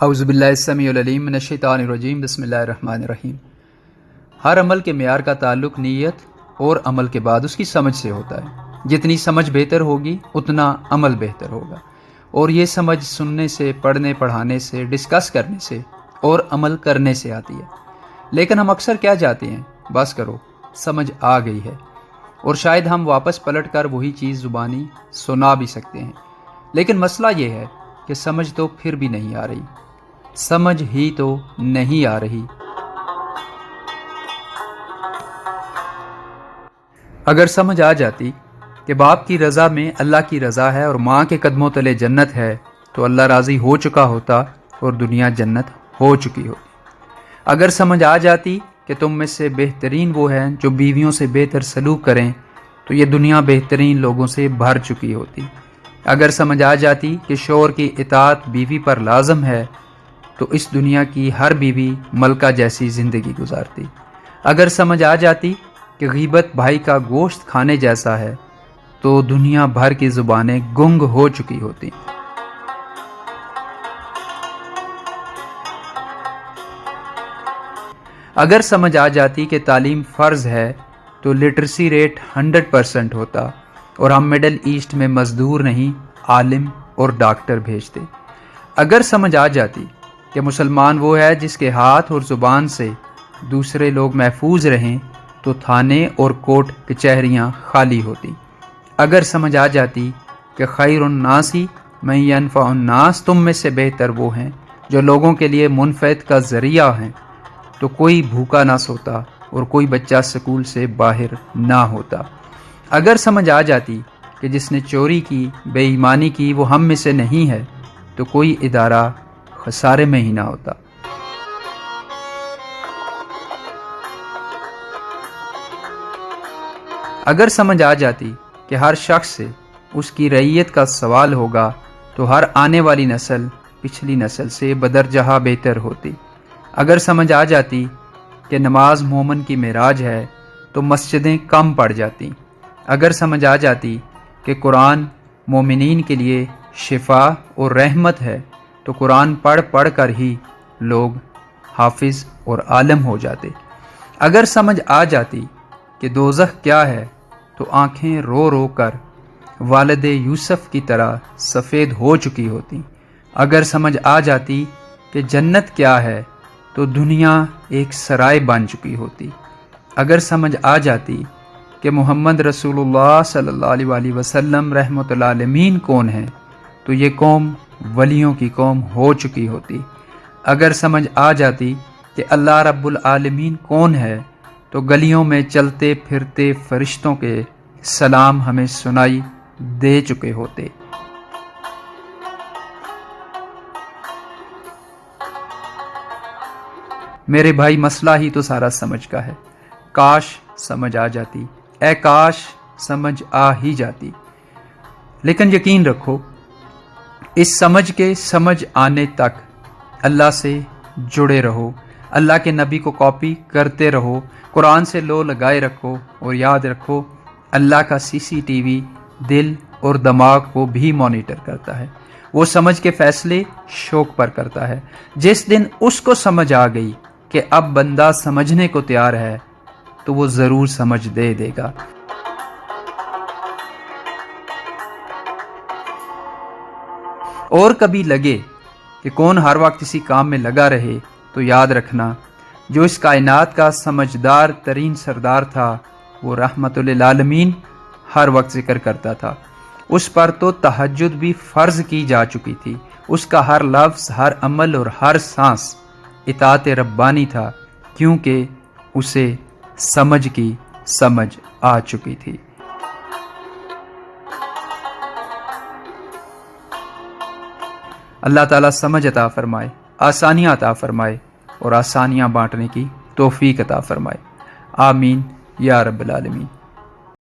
اعوذ باللہ السمیع العلیم من الشیطان الرجیم بسم اللہ الرحمن الرحیم۔ ہر عمل کے معیار کا تعلق نیت اور عمل کے بعد اس کی سمجھ سے ہوتا ہے۔ جتنی سمجھ بہتر ہوگی اتنا عمل بہتر ہوگا، اور یہ سمجھ سننے سے، پڑھنے پڑھانے سے، ڈسکس کرنے سے اور عمل کرنے سے آتی ہے۔ لیکن ہم اکثر کیا جاتے ہیں، بس کرو سمجھ آ گئی ہے، اور شاید ہم واپس پلٹ کر وہی چیز زبانی سنا بھی سکتے ہیں۔ لیکن مسئلہ یہ ہے کہ سمجھ تو پھر بھی نہیں آ رہی، سمجھ ہی تو نہیں آ رہی۔ اگر سمجھ آ جاتی کہ باپ کی رضا میں اللہ کی رضا ہے اور ماں کے قدموں تلے جنت ہے، تو اللہ راضی ہو چکا ہوتا اور دنیا جنت ہو چکی ہوتی۔ اگر سمجھ آ جاتی کہ تم میں سے بہترین وہ ہیں جو بیویوں سے بہتر سلوک کریں، تو یہ دنیا بہترین لوگوں سے بھر چکی ہوتی۔ اگر سمجھ آ جاتی کہ شوہر کی اطاعت بیوی پر لازم ہے، تو اس دنیا کی ہر بیوی ملکہ جیسی زندگی گزارتی۔ اگر سمجھ آ جاتی کہ غیبت بھائی کا گوشت کھانے جیسا ہے، تو دنیا بھر کی زبانیں گنگ ہو چکی ہوتی۔ اگر سمجھ آ جاتی کہ تعلیم فرض ہے، تو لٹریسی ریٹ 100% ہوتا، اور ہم مڈل ایسٹ میں مزدور نہیں، عالم اور ڈاکٹر بھیجتے۔ اگر سمجھ آ جاتی کہ مسلمان وہ ہے جس کے ہاتھ اور زبان سے دوسرے لوگ محفوظ رہیں، تو تھانے اور کورٹ کچہریاں خالی ہوتی۔ اگر سمجھ آ جاتی کہ خیر الناس من ینفع الناس، تم میں سے بہتر وہ ہیں جو لوگوں کے لیے منفعت کا ذریعہ ہیں، تو کوئی بھوکا نہ سوتا اور کوئی بچہ سکول سے باہر نہ ہوتا۔ اگر سمجھ آ جاتی کہ جس نے چوری کی، بے ایمانی کی، وہ ہم میں سے نہیں ہے، تو کوئی ادارہ خسارے میں ہی نہ ہوتا۔ اگر سمجھ آ جاتی کہ ہر شخص سے اس کی رعیت کا سوال ہوگا، تو ہر آنے والی نسل پچھلی نسل سے بدرجہ بہتر ہوتی۔ اگر سمجھ آ جاتی کہ نماز مومن کی معراج ہے، تو مسجدیں کم پڑ جاتی۔ اگر سمجھ آ جاتی کہ قرآن مومنین کے لیے شفا اور رحمت ہے، تو قرآن پڑھ پڑھ کر ہی لوگ حافظ اور عالم ہو جاتے۔ اگر سمجھ آ جاتی کہ دوزخ کیا ہے، تو آنکھیں رو رو کر والد یوسف کی طرح سفید ہو چکی ہوتی۔ اگر سمجھ آ جاتی کہ جنت کیا ہے، تو دنیا ایک سرائے بن چکی ہوتی۔ اگر سمجھ آ جاتی کہ محمد رسول اللہ صلی اللہ علیہ وآلہ وسلم رحمۃ للعالمین کون ہیں، تو یہ قوم ولیوں کی قوم ہو چکی ہوتی۔ اگر سمجھ آ جاتی کہ اللہ رب العالمین کون ہے، تو گلیوں میں چلتے پھرتے فرشتوں کے سلام ہمیں سنائی دے چکے ہوتے۔ میرے بھائی، مسئلہ ہی تو سارا سمجھ کا ہے۔ کاش سمجھ آ جاتی، اے کاش سمجھ آ ہی جاتی۔ لیکن یقین رکھو، اس سمجھ کے سمجھ آنے تک اللہ سے جڑے رہو، اللہ کے نبی کو کاپی کرتے رہو، قرآن سے لو لگائے رکھو، اور یاد رکھو اللہ کا CCTV دل اور دماغ کو بھی مانیٹر کرتا ہے۔ وہ سمجھ کے فیصلے شوق پر کرتا ہے۔ جس دن اس کو سمجھ آ گئی کہ اب بندہ سمجھنے کو تیار ہے، تو وہ ضرور سمجھ دے دے گا۔ اور کبھی لگے کہ کون ہر وقت اسی کام میں لگا رہے، تو یاد رکھنا جو اس کائنات کا سمجھدار ترین سردار تھا، وہ رحمت للعالمین ہر وقت ذکر کرتا تھا۔ اس پر تو تہجد بھی فرض کی جا چکی تھی۔ اس کا ہر لفظ، ہر عمل اور ہر سانس اطاعت ربانی تھا، کیونکہ اسے سمجھ کی سمجھ آ چکی تھی۔ اللہ تعالیٰ سمجھ عطا فرمائے، آسانیاں عطا فرمائے، اور آسانیاں بانٹنے کی توفیق عطا فرمائے۔ آمین یا رب العالمین۔